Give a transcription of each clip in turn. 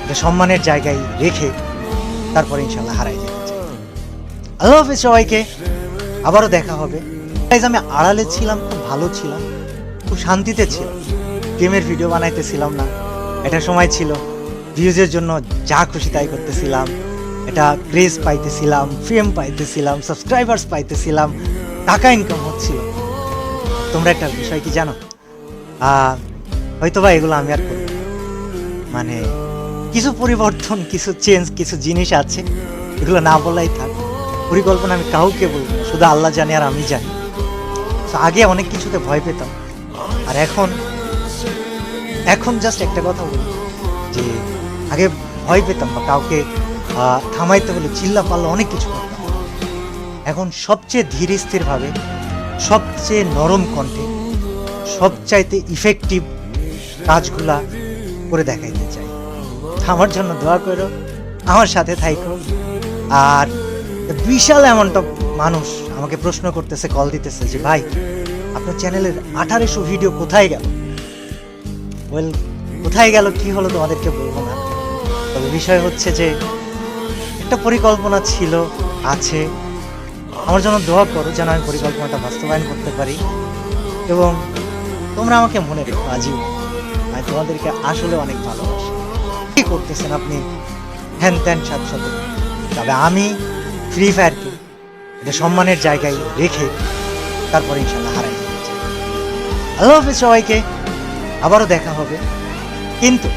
এটা সম্মানের জায়গায় রেখে তারপরে ইনশাল্লাহ হারাই যেতে চাই। আল্লাহ হাফেজ সবাইকে, আবারও দেখা হবে। আমি আড়ালে ছিলাম, খুব ভালো ছিলাম, খুব শান্তিতে ছিলাম, গেমের ভিডিও বানাইতেছিলাম না। এটা সময় ছিল ভিউজের জন্য যা খুশি তাই করতেছিলাম, এটা ক্রেজ পাইতেছিলাম, ফেম পাইতেছিলাম, সাবস্ক্রাইবার্স পাইতেছিলাম, টাকা ইনকাম হচ্ছিল। তোমরা একটা বিষয় কি জানো, হয়তোবা এগুলো আমি আর করব না। মানে কিছু পরিবর্তন, কিছু চেঞ্জ, কিছু জিনিস আছে, এগুলো না বলাই থাক। পরিকল্পনা আমি কাউকে বলবো না, শুধু আল্লাহ জানে আর আমি জানি। তো আগে অনেক কিছুতে ভয় পেতাম, আর এখন জাস্ট একটা কথা বলি যে আগে ভয় পেতাম বা কাউকে থামাইতে হলে চিল্লা পাল্লা অনেক কিছু করতাম। এখন সবচেয়ে ধীর স্থিরভাবে, সবচেয়ে নরম কণ্ঠে, সবচাইতে ইফেক্টিভ কাজগুলা করে দেখাইতে চাই। আমার জন্য দোয়া করো, আমার সাথে থাইকো। আর বিশাল অ্যামাউন্ট অফ মানুষ আমাকে প্রশ্ন করতেছে, কল দিতেছে যে ভাই আপনার চ্যানেলের 1800 ভিডিও কোথায় গেল? ওয়েল, কোথায় গেল কি হলো তোমাদেরকে বলবো না, তবে বিষয় হচ্ছে যে একটা পরিকল্পনা ছিল, আছে। আমার জন্য দোয়া করো যেন আমি পরিকল্পনাটা বাস্তবায়ন করতে পারি, এবং তোমরা আমাকে মনে রেখো আজীবন। আমি তোমাদেরকে আসলে অনেক ভালোবাসি। কি করতেছেন আপনি হ্যান ত্যান সাথে, তবে আমি ফ্রি ফায়ারকে এটা সম্মানের জায়গায় রেখে তারপরে ইনশাল্লাহ হারাই যেতে চাই। আল্লাহ হাফেজ সবাইকে, আবারও দেখা হবে। কিন্তু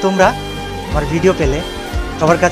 তোমরা আমার ভিডিও পেলে সবার কাছে